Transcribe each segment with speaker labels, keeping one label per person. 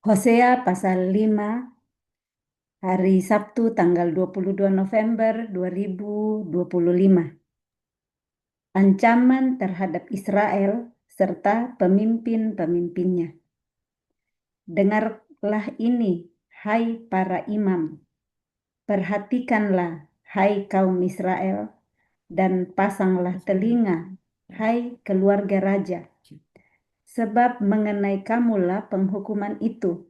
Speaker 1: Hosea pasal 5 hari Sabtu tanggal 22 November 2025. Ancaman terhadap Israel serta pemimpin-pemimpinnya. Dengarlah ini, hai para imam. Perhatikanlah, hai kaum Israel, dan pasanglah telinga, hai keluarga raja. Sebab mengenai kamulah penghukuman itu,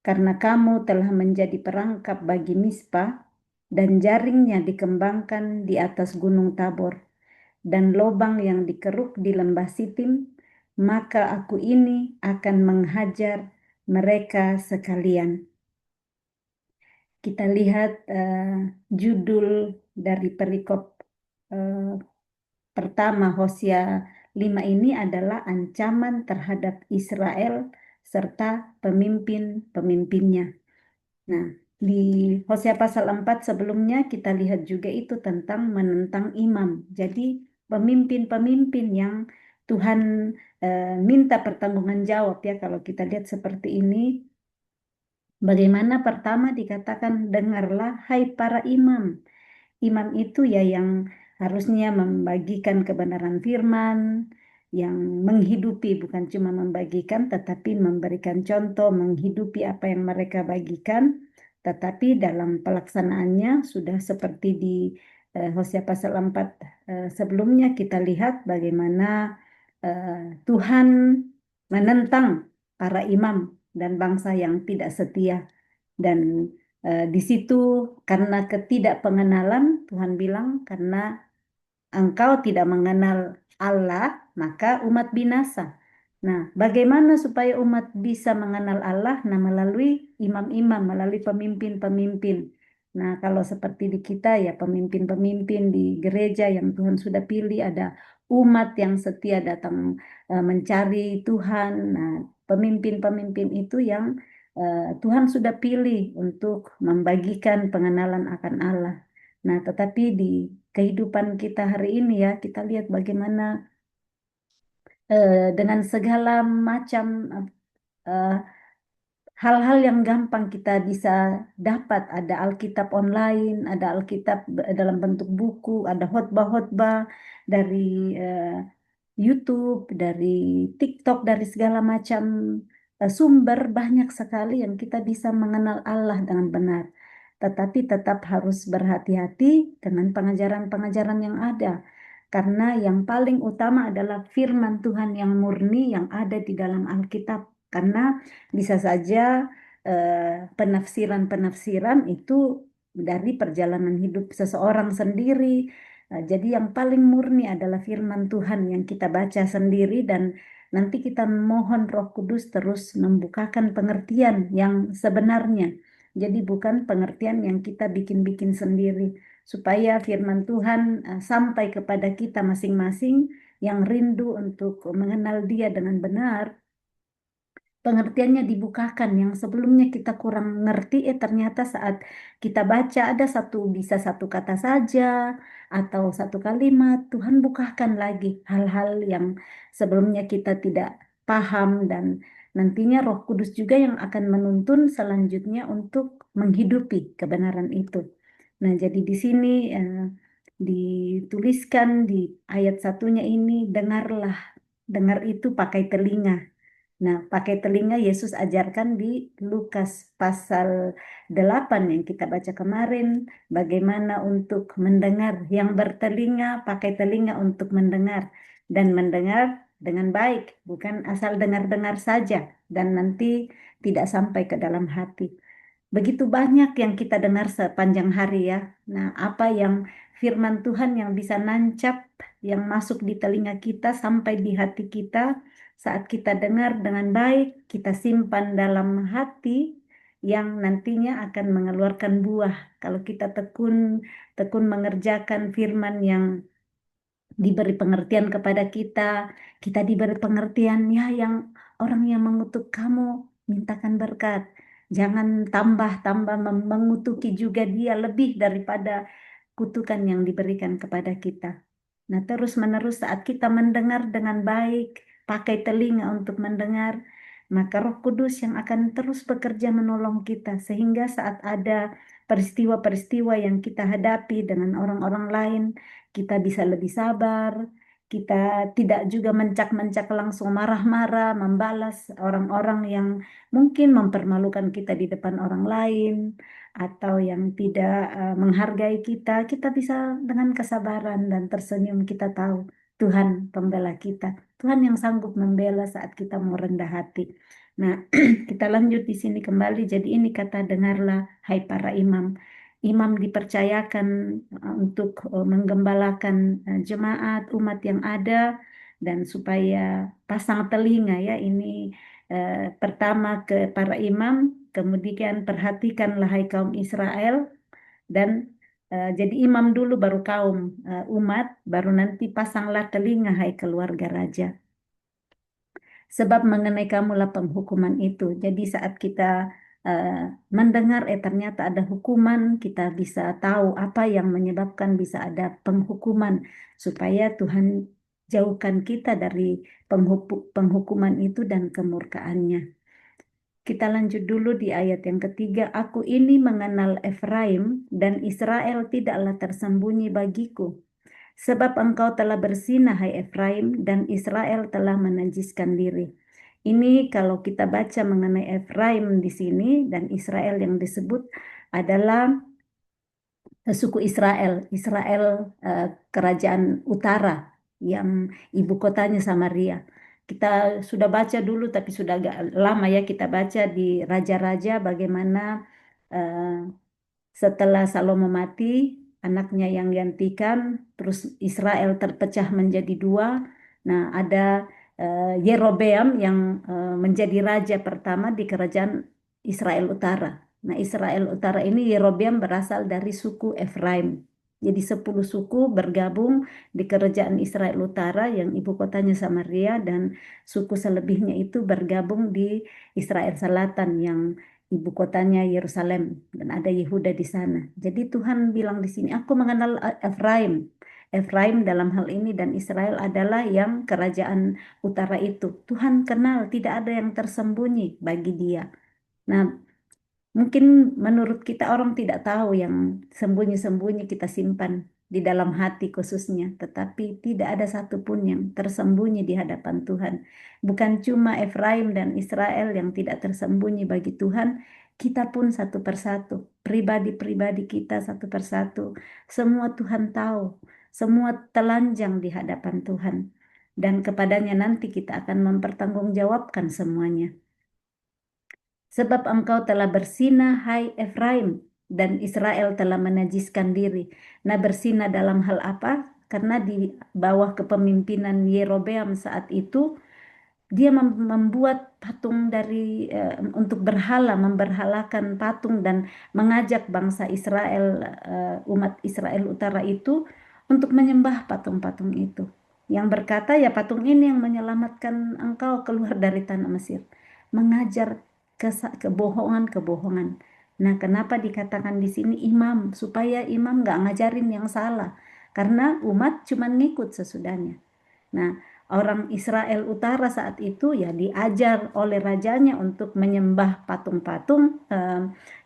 Speaker 1: karena kamu telah menjadi perangkap bagi Mispa, dan jaringnya dikembangkan di atas gunung Tabor, dan lobang yang dikeruk di lembah Sitim, maka aku ini akan menghajar mereka sekalian. Kita lihat judul dari perikop eh, pertama Hosea 5 ini adalah ancaman terhadap Israel serta pemimpin-pemimpinnya. Nah, di Hosea pasal 4 sebelumnya kita lihat juga itu tentang menentang imam. Jadi pemimpin-pemimpin yang Tuhan minta pertanggungan jawab ya kalau kita lihat seperti ini. Bagaimana pertama dikatakan dengarlah hai para imam. Imam itu ya yang harusnya membagikan kebenaran firman, yang menghidupi bukan cuma membagikan tetapi memberikan contoh, menghidupi apa yang mereka bagikan, tetapi dalam pelaksanaannya sudah seperti di Hosea pasal 4 sebelumnya kita lihat bagaimana Tuhan menentang para imam dan bangsa yang tidak setia. Dan di situ karena ketidakpengenalan, Tuhan bilang, karena engkau tidak mengenal Allah, maka umat binasa. Nah, bagaimana supaya umat bisa mengenal Allah? Nah, melalui imam-imam, melalui pemimpin-pemimpin. Nah, kalau seperti di kita ya pemimpin-pemimpin di gereja yang Tuhan sudah pilih, ada umat yang setia datang mencari Tuhan. Nah, pemimpin-pemimpin itu yang Tuhan sudah pilih untuk membagikan pengenalan akan Allah. Nah, tetapi di kehidupan kita hari ini ya, kita lihat bagaimana dengan segala macam eh, hal-hal yang gampang kita bisa dapat. Ada Alkitab online, ada Alkitab dalam bentuk buku, ada khotbah-khotbah dari eh, YouTube, dari TikTok, dari segala macam sumber banyak sekali yang kita bisa mengenal Allah dengan benar. Tetapi tetap harus berhati-hati dengan pengajaran-pengajaran yang ada. Karena yang paling utama adalah firman Tuhan yang murni yang ada di dalam Alkitab. Karena bisa saja penafsiran-penafsiran itu dari perjalanan hidup seseorang sendiri. Jadi yang paling murni adalah firman Tuhan yang kita baca sendiri dan nanti kita mohon Roh Kudus terus membukakan pengertian yang sebenarnya. Jadi bukan pengertian yang kita bikin-bikin sendiri supaya firman Tuhan sampai kepada kita masing-masing yang rindu untuk mengenal Dia dengan benar, pengertiannya dibukakan yang sebelumnya kita kurang ngerti, ternyata saat kita baca ada bisa satu kata saja atau satu kalimat, Tuhan bukakan lagi hal-hal yang sebelumnya kita tidak paham dan nantinya Roh Kudus juga yang akan menuntun selanjutnya untuk menghidupi kebenaran itu. Nah, jadi di sini dituliskan di ayat satunya ini, dengarlah, dengar itu pakai telinga. Nah, pakai telinga Yesus ajarkan di Lukas pasal 8 yang kita baca kemarin, bagaimana untuk mendengar. Yang bertelinga, pakai telinga untuk mendengar. Dan mendengar dengan baik, bukan asal dengar-dengar saja. Dan nanti tidak sampai ke dalam hati. Begitu banyak yang kita dengar sepanjang hari ya. Nah, apa yang firman Tuhan yang bisa nancap, yang masuk di telinga kita sampai di hati kita, saat kita dengar dengan baik, kita simpan dalam hati yang nantinya akan mengeluarkan buah. Kalau kita tekun tekun mengerjakan firman yang diberi pengertian kepada kita, kita diberi pengertian ya yang orang yang mengutuk kamu mintakan berkat. Jangan tambah-tambah mengutuki juga dia lebih daripada kutukan yang diberikan kepada kita. Nah, terus-menerus saat kita mendengar dengan baik, pakai telinga untuk mendengar, maka Roh Kudus yang akan terus bekerja menolong kita sehingga saat ada peristiwa-peristiwa yang kita hadapi dengan orang-orang lain, kita bisa lebih sabar, kita tidak juga mencak-mencak langsung marah-marah, membalas orang-orang yang mungkin mempermalukan kita di depan orang lain atau yang tidak menghargai kita. Kita bisa dengan kesabaran dan tersenyum kita tahu Tuhan pembela kita. Tuhan yang sanggup membela saat kita mau rendah hati. Nah, kita lanjut di sini kembali. Jadi ini kata dengarlah, hai para imam. Imam dipercayakan untuk menggembalakan jemaat umat yang ada dan supaya pasang telinga ya. Ini pertama ke para imam, kemudian perhatikanlah hai kaum Israel dan jadi imam dulu baru kaum umat, baru nanti pasanglah telinga hai keluarga raja. Sebab mengenai kamulah penghukuman itu. Jadi saat kita eh, mendengar ternyata ada hukuman, kita bisa tahu apa yang menyebabkan bisa ada penghukuman supaya Tuhan jauhkan kita dari penghukuman itu dan kemurkaannya. Kita lanjut dulu di ayat yang ketiga. Aku ini mengenal Efraim dan Israel tidaklah tersembunyi bagiku. Sebab engkau telah bersinah, hai Efraim, dan Israel telah menajiskan diri. Ini kalau kita baca mengenai Efraim di sini dan Israel yang disebut adalah suku Israel, Israel kerajaan utara yang ibu kotanya Samaria. Kita sudah baca dulu tapi sudah agak lama ya kita baca di raja-raja bagaimana eh, setelah Salomo mati, anaknya yang gantikan, terus Israel terpecah menjadi dua. Nah, ada Yerobeam yang menjadi raja pertama di kerajaan Israel Utara. Nah, Israel Utara ini Yerobeam berasal dari suku Efraim. Jadi 10 suku bergabung di kerajaan Israel Utara yang ibu kotanya Samaria dan suku selebihnya itu bergabung di Israel Selatan yang ibu kotanya Yerusalem dan ada Yehuda di sana. Jadi Tuhan bilang di sini, aku mengenal Efraim. Efraim dalam hal ini dan Israel adalah yang kerajaan utara itu. Tuhan kenal, tidak ada yang tersembunyi bagi dia. Nah, mungkin menurut kita orang tidak tahu yang sembunyi-sembunyi kita simpan di dalam hati khususnya, tetapi tidak ada satupun yang tersembunyi di hadapan Tuhan. Bukan cuma Efraim dan Israel yang tidak tersembunyi bagi Tuhan, kita pun satu persatu, pribadi-pribadi kita satu persatu, semua Tuhan tahu, semua telanjang di hadapan Tuhan. Dan kepadanya nanti kita akan mempertanggungjawabkan semuanya. Sebab engkau telah bersinah, hai Efraim, dan Israel telah menajiskan diri. Nah, bersinah dalam hal apa? Karena di bawah kepemimpinan Yerobeam saat itu, dia membuat patung untuk berhala, memberhalakan patung dan mengajak bangsa Israel, umat Israel Utara itu untuk menyembah patung-patung itu. Yang berkata, ya patung ini yang menyelamatkan engkau keluar dari tanah Mesir. Mengajar kebohongan-kebohongan. Nah, kenapa dikatakan di sini imam? Supaya imam nggak ngajarin yang salah. Karena umat cuma ngikut sesudahnya. Nah, orang Israel Utara saat itu ya diajar oleh rajanya untuk menyembah patung-patung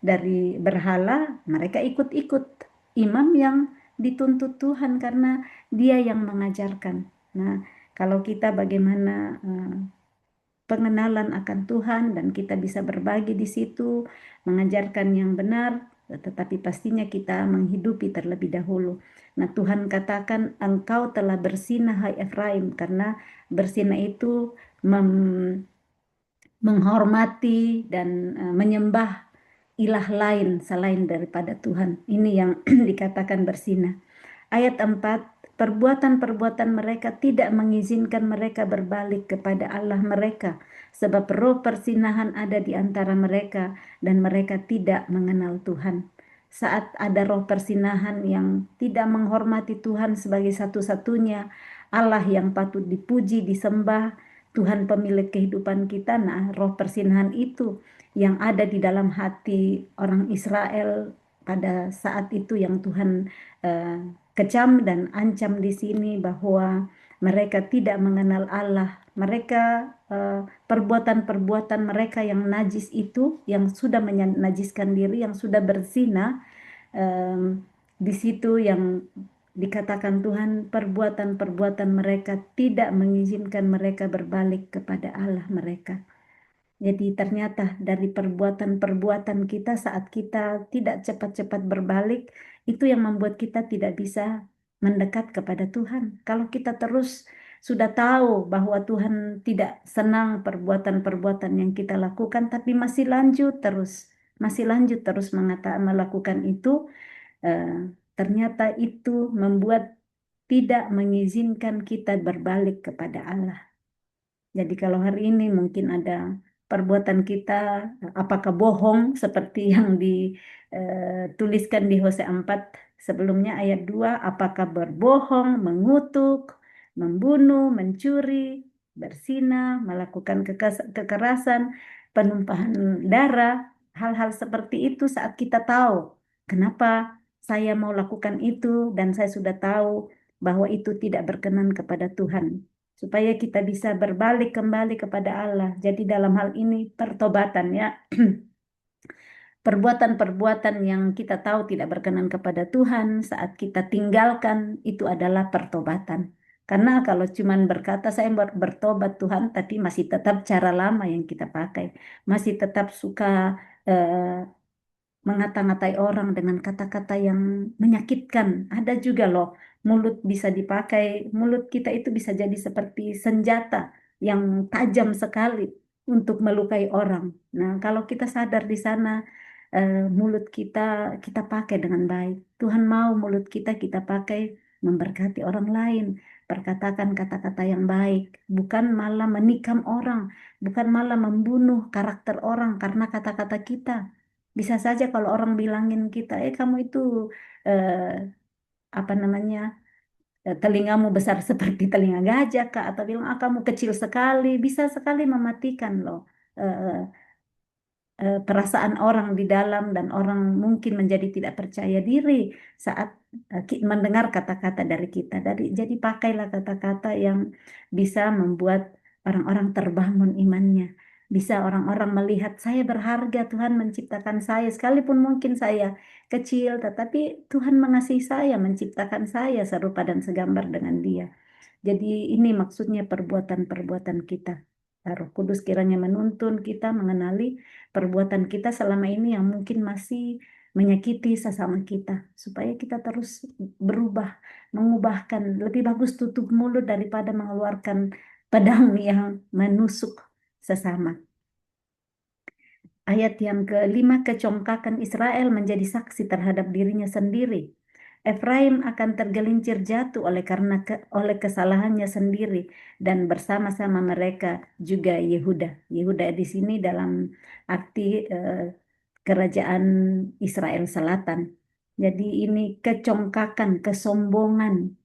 Speaker 1: dari berhala, mereka ikut-ikut imam yang dituntut Tuhan karena dia yang mengajarkan. Nah, kalau kita bagaimana pengenalan akan Tuhan dan kita bisa berbagi di situ, mengajarkan yang benar, tetapi pastinya kita menghidupi terlebih dahulu. Nah, Tuhan katakan engkau telah bersinah hai Efraim karena bersinah itu menghormati dan menyembah ilah lain selain daripada Tuhan. Ini yang dikatakan bersinah. Ayat 4, perbuatan-perbuatan mereka tidak mengizinkan mereka berbalik kepada Allah mereka, sebab roh persinahan ada di antara mereka dan mereka tidak mengenal Tuhan. Saat ada roh persinahan yang tidak menghormati Tuhan sebagai satu-satunya Allah yang patut dipuji, disembah, Tuhan pemilik kehidupan kita, nah roh persinahan itu yang ada di dalam hati orang Israel pada saat itu yang Tuhan eh, kecam dan ancam di sini bahwa mereka tidak mengenal Allah. Mereka perbuatan-perbuatan mereka yang najis itu, yang sudah menajiskan diri, yang sudah berzina, di situ yang dikatakan Tuhan perbuatan-perbuatan mereka tidak mengizinkan mereka berbalik kepada Allah mereka. Jadi ternyata dari perbuatan-perbuatan kita saat kita tidak cepat-cepat berbalik, itu yang membuat kita tidak bisa mendekat kepada Tuhan. Kalau kita terus sudah tahu bahwa Tuhan tidak senang perbuatan-perbuatan yang kita lakukan, tapi masih lanjut terus melakukan itu, ternyata itu membuat tidak mengizinkan kita berbalik kepada Allah. Jadi kalau hari ini mungkin ada perbuatan kita, apakah bohong seperti yang dituliskan di Hosea 4 sebelumnya ayat 2, apakah berbohong, mengutuk, membunuh, mencuri, berzina, melakukan kekerasan, penumpahan darah, hal-hal seperti itu saat kita tahu kenapa saya mau lakukan itu dan saya sudah tahu bahwa itu tidak berkenan kepada Tuhan, supaya kita bisa berbalik kembali kepada Allah. Jadi dalam hal ini pertobatan ya, perbuatan-perbuatan yang kita tahu tidak berkenan kepada Tuhan saat kita tinggalkan itu adalah pertobatan. Karena kalau cuman berkata saya bertobat Tuhan, tapi masih tetap cara lama yang kita pakai, masih tetap suka eh, mengata-ngatai orang dengan kata-kata yang menyakitkan. Ada juga loh, mulut bisa dipakai, mulut kita itu bisa jadi seperti senjata yang tajam sekali untuk melukai orang. Nah, kalau kita sadar di sana, mulut kita pakai dengan baik. Tuhan mau mulut kita pakai memberkati orang lain, perkatakan kata-kata yang baik, bukan malah menikam orang, bukan malah membunuh karakter orang karena kata-kata kita. Bisa saja kalau orang bilangin kita, kamu itu eh, apa namanya, telingamu besar seperti telinga gajah kak, atau bilang ah kamu kecil sekali, bisa sekali mematikan loh eh, perasaan orang di dalam, dan orang mungkin menjadi tidak percaya diri saat mendengar kata-kata dari kita. Jadi pakailah kata-kata yang bisa membuat orang-orang terbangun imannya. Bisa orang-orang melihat saya berharga, Tuhan menciptakan saya, sekalipun mungkin saya kecil, tetapi Tuhan mengasihi saya, menciptakan saya serupa dan segambar dengan Dia. Jadi ini maksudnya perbuatan-perbuatan kita. Roh Kudus kiranya menuntun kita mengenali perbuatan kita selama ini yang mungkin masih menyakiti sesama kita, supaya kita terus berubah, mengubahkan. Lebih bagus tutup mulut daripada mengeluarkan pedang yang menusuk sesama. Ayat yang kelima, kecongkakan Israel menjadi saksi terhadap dirinya sendiri. Efraim akan tergelincir jatuh oleh kesalahannya sendiri, dan bersama-sama mereka juga Yehuda. Yehuda di sini dalam arti kerajaan Israel Selatan. Jadi ini kecongkakan, kesombongan.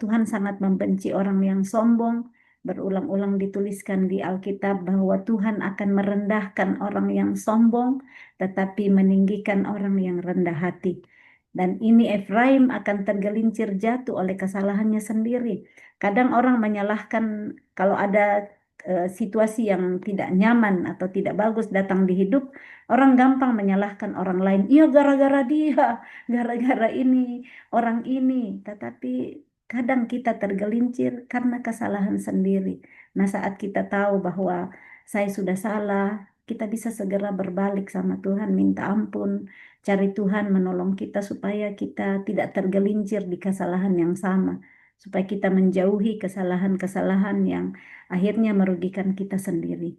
Speaker 1: Tuhan sangat membenci orang yang sombong. Berulang-ulang dituliskan di Alkitab bahwa Tuhan akan merendahkan orang yang sombong, tetapi meninggikan orang yang rendah hati. Dan ini Efraim akan tergelincir jatuh oleh kesalahannya sendiri. Kadang orang menyalahkan kalau ada situasi yang tidak nyaman atau tidak bagus datang di hidup, orang gampang menyalahkan orang lain. Iya, gara-gara dia, gara-gara ini, orang ini. Tetapi kadang kita tergelincir karena kesalahan sendiri. Nah, saat kita tahu bahwa saya sudah salah, kita bisa segera berbalik sama Tuhan, minta ampun, cari Tuhan menolong kita supaya kita tidak tergelincir di kesalahan yang sama, supaya kita menjauhi kesalahan-kesalahan yang akhirnya merugikan kita sendiri.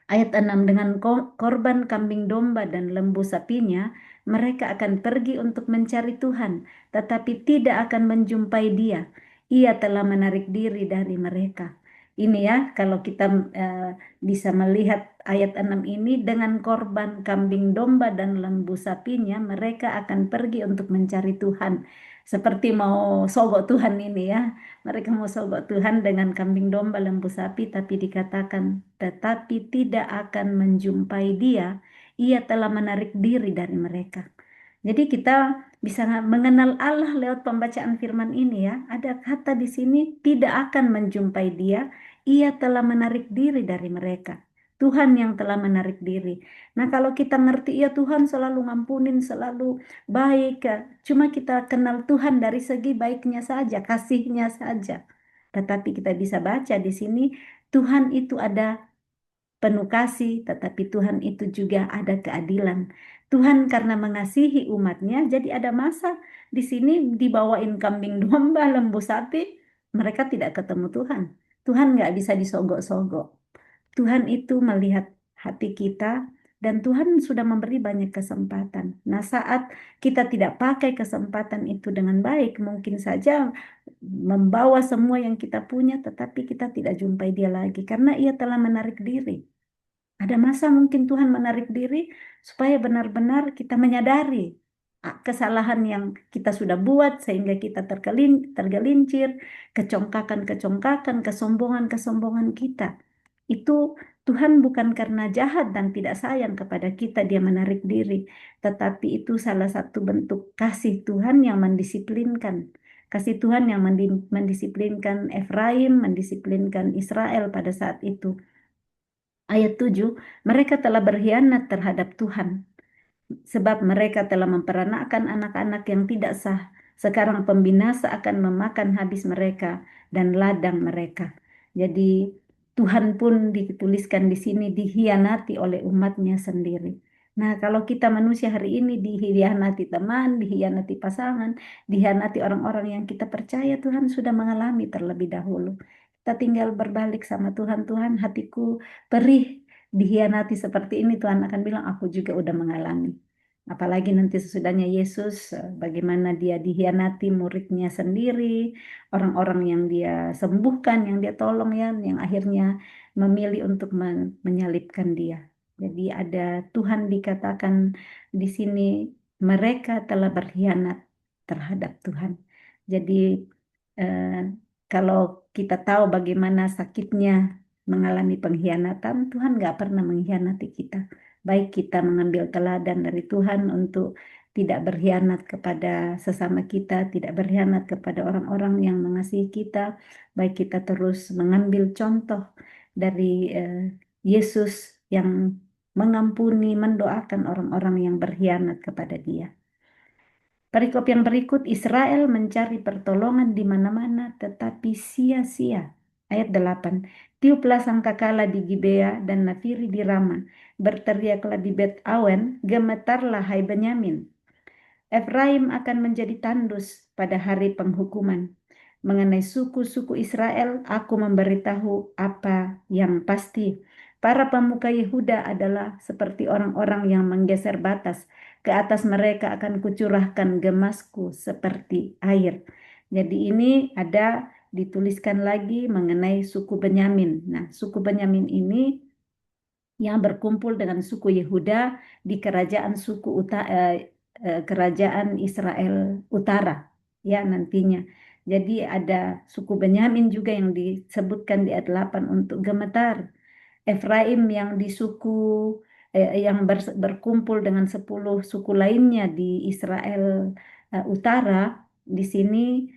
Speaker 1: Ayat 6, dengan korban kambing domba dan lembu sapinya, mereka akan pergi untuk mencari Tuhan, tetapi tidak akan menjumpai Dia. Ia telah menarik diri dari mereka. Ini ya, kalau kita bisa melihat ayat 6 ini, dengan korban kambing domba dan lembu sapinya, mereka akan pergi untuk mencari Tuhan. Seperti mau sogok Tuhan ini ya. Mereka mau sogok Tuhan dengan kambing domba, lembu sapi, tapi dikatakan, tetapi tidak akan menjumpai Dia. Ia telah menarik diri dari mereka. Jadi kita bisa mengenal Allah lewat pembacaan firman ini ya. Ada kata di sini tidak akan menjumpai Dia. Ia telah menarik diri dari mereka. Tuhan yang telah menarik diri. Nah, kalau kita ngerti, ya Tuhan selalu ngampunin, selalu baik. Ya. Cuma kita kenal Tuhan dari segi baiknya saja, kasihnya saja. Tetapi kita bisa baca di sini, Tuhan itu ada penuh kasih, tetapi Tuhan itu juga ada keadilan. Tuhan karena mengasihi umatnya, jadi ada masa di sini dibawain kambing domba, lembu sapi, mereka tidak ketemu Tuhan. Tuhan nggak bisa disogok-sogok. Tuhan itu melihat hati kita dan Tuhan sudah memberi banyak kesempatan. Nah, saat kita tidak pakai kesempatan itu dengan baik, mungkin saja membawa semua yang kita punya, tetapi kita tidak jumpai Dia lagi karena Ia telah menarik diri. Ada masa mungkin Tuhan menarik diri supaya benar-benar kita menyadari kesalahan yang kita sudah buat sehingga kita tergelincir, kecongkakan-kecongkakan, kesombongan-kesombongan kita. Itu Tuhan bukan karena jahat dan tidak sayang kepada kita dia menarik diri, tetapi itu salah satu bentuk kasih Tuhan yang mendisiplinkan. Kasih Tuhan yang mendisiplinkan Efraim, mendisiplinkan Israel pada saat itu. Ayat 7, mereka telah berkhianat terhadap Tuhan, sebab mereka telah memperanakkan anak-anak yang tidak sah. Sekarang pembinasa akan memakan habis mereka dan ladang mereka. Jadi Tuhan pun dituliskan di sini dihianati oleh umatnya sendiri. Nah, kalau kita manusia hari ini dihianati teman, dihianati pasangan, dihianati orang-orang yang kita percaya, Tuhan sudah mengalami terlebih dahulu. Kita tinggal berbalik sama Tuhan, Tuhan hatiku perih dihianati seperti ini, Tuhan akan bilang, aku juga udah mengalami. Apalagi nanti sesudahnya Yesus, bagaimana dia dihianati muridnya sendiri, orang-orang yang dia sembuhkan, yang dia tolong ya, yang akhirnya memilih untuk menyalibkan dia. Jadi ada Tuhan dikatakan di sini, mereka telah berkhianat terhadap Tuhan. Jadi eh, kalau kita tahu bagaimana sakitnya mengalami pengkhianatan, Tuhan nggak pernah mengkhianati kita. Baik kita mengambil teladan dari Tuhan untuk tidak berkhianat kepada sesama kita, tidak berkhianat kepada orang-orang yang mengasihi kita, baik kita terus mengambil contoh dari Yesus yang mengampuni, mendoakan orang-orang yang berkhianat kepada Dia. Perikop yang berikut, Israel mencari pertolongan di mana-mana tetapi sia-sia. Ayat 8. Tiuplah sangkakala di Gibea dan nafiri di Rama. Berteriaklah di Bet Awen, gemetarlah hai Benyamin. Efraim akan menjadi tandus pada hari penghukuman. Mengenai suku-suku Israel, aku memberitahu apa yang pasti. Para pemuka Yehuda adalah seperti orang-orang yang menggeser batas. Ke atas mereka akan kucurahkan gemasku seperti air. Jadi ini ada dituliskan lagi mengenai suku Benyamin. Nah, suku Benyamin ini yang berkumpul dengan suku Yehuda di kerajaan Israel Utara ya nantinya. Jadi ada suku Benyamin juga yang disebutkan di ayat 8 untuk gemetar. Efraim yang di suku yang berkumpul dengan 10 suku lainnya di Israel Utara, di sini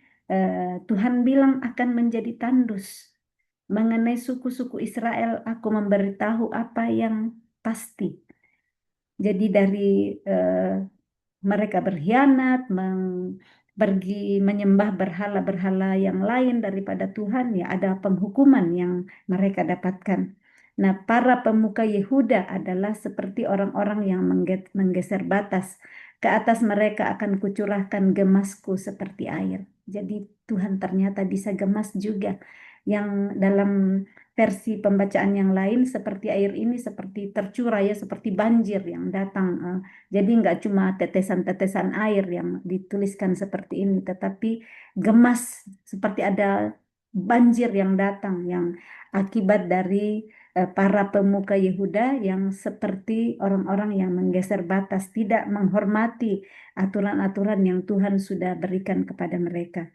Speaker 1: Tuhan bilang akan menjadi tandus. Mengenai suku-suku Israel, aku memberitahu apa yang pasti. Jadi dari eh, mereka berkhianat, pergi menyembah berhala-berhala yang lain daripada Tuhan, ya ada penghukuman yang mereka dapatkan. Nah, para pemuka Yehuda adalah seperti orang-orang yang menggeser batas. Ke atas mereka akan kucurahkan gemasku seperti air. Jadi Tuhan ternyata bisa gemas juga. Yang dalam versi pembacaan yang lain seperti air ini seperti tercurah ya, seperti banjir yang datang. Jadi nggak cuma tetesan-tetesan air yang dituliskan seperti ini, tetapi gemas seperti ada banjir yang datang yang akibat dari para pemuka Yehuda yang seperti orang-orang yang menggeser batas, tidak menghormati aturan-aturan yang Tuhan sudah berikan kepada mereka.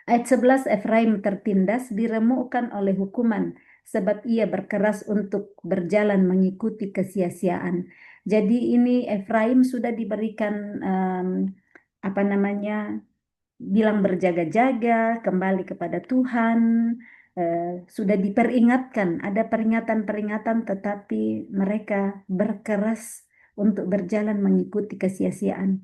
Speaker 1: Ayat 11, Efraim tertindas diremukkan oleh hukuman sebab ia berkeras untuk berjalan mengikuti kesia-siaan. Jadi ini Efraim sudah diberikan apa namanya bilang berjaga-jaga kembali kepada Tuhan, sudah diperingatkan, ada peringatan-peringatan, tetapi mereka berkeras untuk berjalan mengikuti kesia-siaan.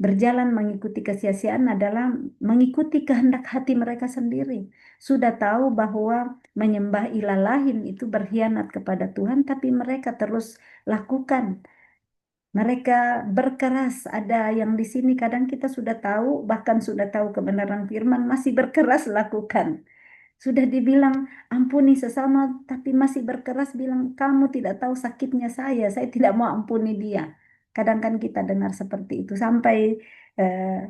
Speaker 1: Berjalan mengikuti kesia-siaan adalah mengikuti kehendak hati mereka sendiri. Sudah tahu bahwa menyembah ilah lain itu berkhianat kepada Tuhan, tapi mereka terus lakukan. Mereka berkeras. Ada yang di sini kadang kita sudah tahu, bahkan sudah tahu kebenaran firman, masih berkeras lakukan. Sudah dibilang ampuni sesama, tapi masih berkeras bilang kamu tidak tahu sakitnya saya tidak mau ampuni dia. Kadang kan kita dengar seperti itu sampai eh,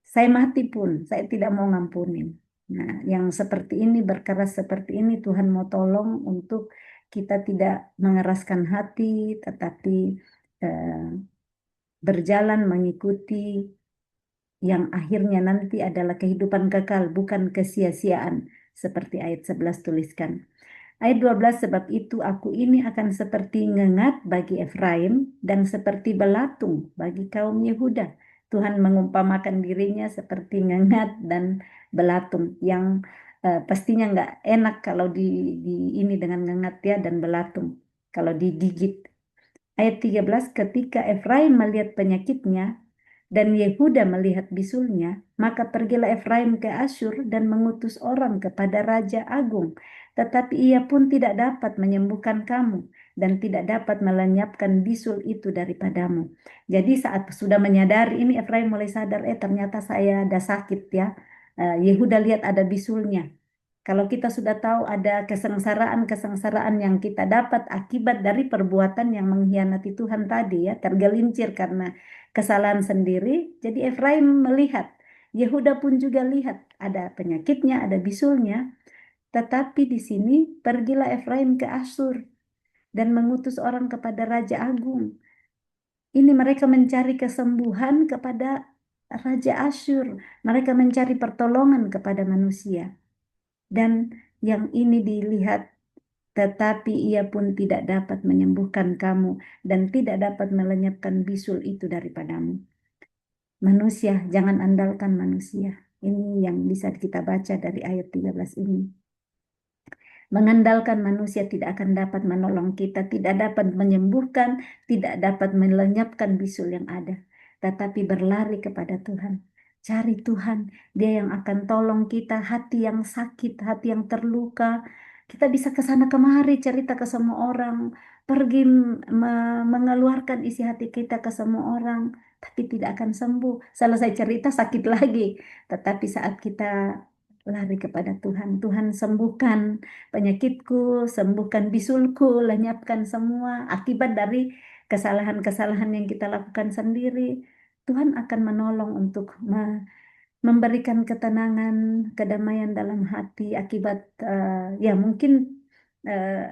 Speaker 1: saya mati pun saya tidak mau ngampunin. Nah, yang seperti ini berkeras seperti ini Tuhan mau tolong untuk kita tidak mengeraskan hati, tetapi eh, berjalan mengikuti yang akhirnya nanti adalah kehidupan kekal, bukan kesia-siaan. Seperti ayat 11 tuliskan. Ayat 12, sebab itu aku ini akan seperti ngengat bagi Efraim dan seperti belatung bagi kaum Yehuda. Tuhan mengumpamakan dirinya seperti ngengat dan belatung yang pastinya nggak enak kalau di ini dengan ngengat ya dan belatung. Kalau digigit. Ayat 13, ketika Efraim melihat penyakitnya dan Yehuda melihat bisulnya, maka pergilah Efraim ke Asyur dan mengutus orang kepada Raja Agung. Tetapi ia pun tidak dapat menyembuhkan kamu dan tidak dapat melenyapkan bisul itu daripadamu. Jadi saat sudah menyadari ini Efraim mulai sadar, ternyata saya ada sakit ya. Yehuda lihat ada bisulnya. Kalau kita sudah tahu ada kesengsaraan-kesengsaraan yang kita dapat akibat dari perbuatan yang mengkhianati Tuhan tadi ya, tergelincir karena kesalahan sendiri. Jadi Efraim melihat, Yehuda pun juga lihat ada penyakitnya, ada bisulnya. Tetapi di sini pergilah Efraim ke Asyur dan mengutus orang kepada Raja Agung. Ini mereka mencari kesembuhan kepada Raja Asyur. Mereka mencari pertolongan kepada manusia. Dan yang ini dilihat, tetapi ia pun tidak dapat menyembuhkan kamu dan tidak dapat melenyapkan bisul itu daripadamu. Manusia, jangan andalkan manusia. Ini yang bisa kita baca dari ayat 13 ini. Mengandalkan manusia tidak akan dapat menolong kita, tidak dapat menyembuhkan, tidak dapat melenyapkan bisul yang ada. Tetapi berlari kepada Tuhan. Cari Tuhan, Dia yang akan tolong kita, hati yang sakit, hati yang terluka. Kita bisa ke sana kemari, cerita ke semua orang, pergi mengeluarkan isi hati kita ke semua orang, tapi tidak akan sembuh. Selesai cerita sakit lagi. Tetapi saat kita lari kepada Tuhan, Tuhan sembuhkan penyakitku, sembuhkan bisulku, lenyapkan semua akibat dari kesalahan-kesalahan yang kita lakukan sendiri. Tuhan akan menolong untuk memberikan ketenangan, kedamaian dalam hati akibat ya mungkin eh,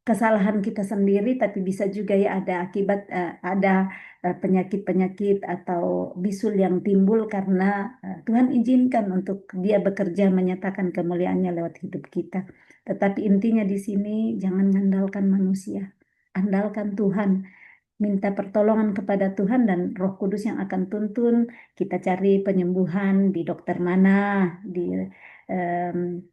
Speaker 1: kesalahan kita sendiri, tapi bisa juga ya ada akibat ada penyakit-penyakit atau bisul yang timbul karena Tuhan izinkan untuk Dia bekerja menyatakan kemuliaannya lewat hidup kita. Tetapi intinya di sini jangan mengandalkan manusia, andalkan Tuhan, minta pertolongan kepada Tuhan dan Roh Kudus yang akan tuntun. Kita cari penyembuhan di dokter mana, di em,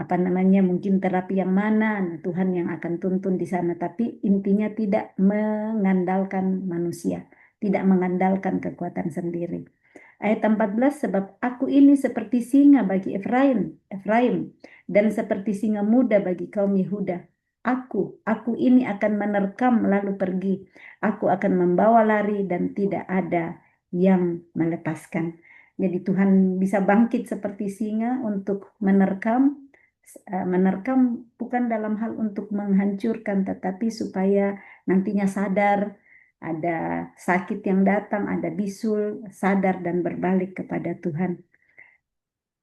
Speaker 1: apa namanya mungkin terapi yang mana, nah, Tuhan yang akan tuntun di sana, tapi intinya tidak mengandalkan manusia, tidak mengandalkan kekuatan sendiri. Ayat 14, sebab aku ini seperti singa bagi Efraim dan seperti singa muda bagi kaum Yehuda. Aku ini akan menerkam lalu pergi, aku akan membawa lari dan tidak ada yang melepaskan. Jadi Tuhan bisa bangkit seperti singa untuk menerkam bukan dalam hal untuk menghancurkan, tetapi supaya nantinya sadar ada sakit yang datang, ada bisul, sadar dan berbalik kepada Tuhan.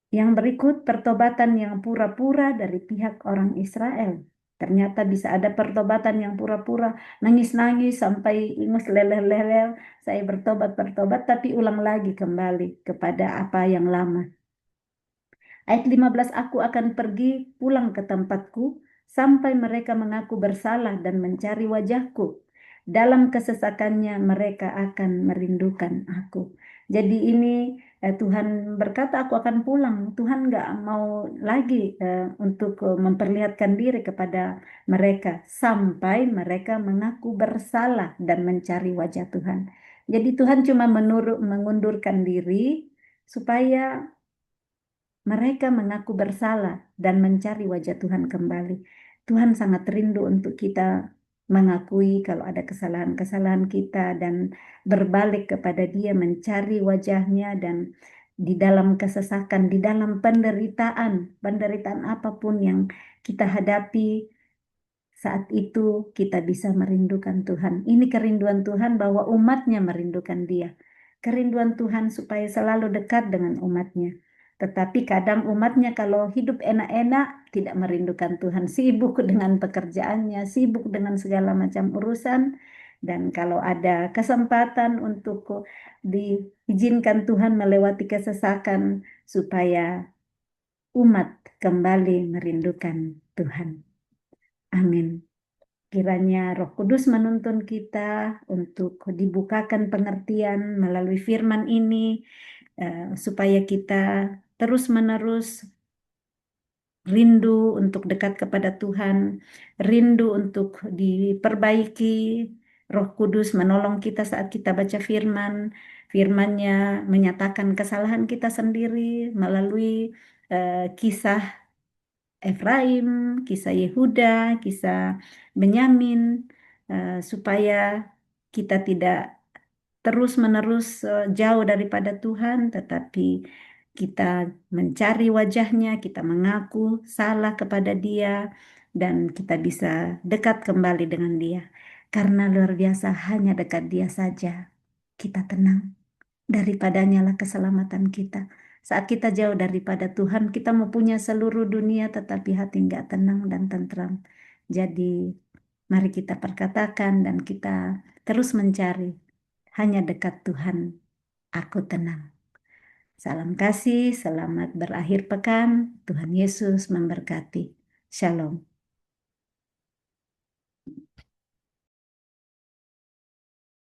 Speaker 1: Yang berikut pertobatan yang pura-pura dari pihak orang Israel. Ternyata bisa ada pertobatan yang pura-pura, nangis-nangis sampai ingus leleh-leleh, saya bertobat, tapi ulang lagi kembali kepada apa yang lama. Ayat 15, aku akan pergi pulang ke tempatku sampai mereka mengaku bersalah dan mencari wajahku. Dalam kesesakannya mereka akan merindukan aku. Jadi ini Tuhan berkata, aku akan pulang. Tuhan nggak mau lagi untuk memperlihatkan diri kepada mereka sampai mereka mengaku bersalah dan mencari wajah Tuhan. Jadi Tuhan cuma mengundurkan diri supaya mereka mengaku bersalah dan mencari wajah Tuhan kembali. Tuhan sangat rindu untuk kita mengakui kalau ada kesalahan-kesalahan kita dan berbalik kepada Dia, mencari wajahnya, dan di dalam kesesakan, di dalam penderitaan, penderitaan apapun yang kita hadapi, saat itu kita bisa merindukan Tuhan. Ini kerinduan Tuhan bahwa umatnya merindukan Dia. Kerinduan Tuhan supaya selalu dekat dengan umatnya. Tetapi kadang umatnya kalau hidup enak-enak tidak merindukan Tuhan. Sibuk dengan pekerjaannya, sibuk dengan segala macam urusan. Dan kalau ada kesempatan untuk diizinkan Tuhan melewati kesesakan supaya umat kembali merindukan Tuhan. Amin. Kiranya Roh Kudus menuntun kita untuk dibukakan pengertian melalui firman ini, supaya kita terus-menerus rindu untuk dekat kepada Tuhan, rindu untuk diperbaiki. Roh Kudus menolong kita saat kita baca firman, firman-Nya menyatakan kesalahan kita sendiri melalui kisah Efraim, kisah Yehuda, kisah Benyamin, supaya kita tidak terus-menerus jauh daripada Tuhan, tetapi kita mencari wajahnya, kita mengaku salah kepada Dia, dan kita bisa dekat kembali dengan Dia. Karena luar biasa hanya dekat Dia saja, kita tenang. Daripadanya lah keselamatan kita. Saat kita jauh daripada Tuhan, kita mau punya seluruh dunia, tetapi hati nggak tenang dan tentram. Jadi, mari kita perkatakan dan kita terus mencari. Hanya dekat Tuhan, aku tenang. Salam kasih, selamat berakhir pekan. Tuhan Yesus memberkati. Shalom.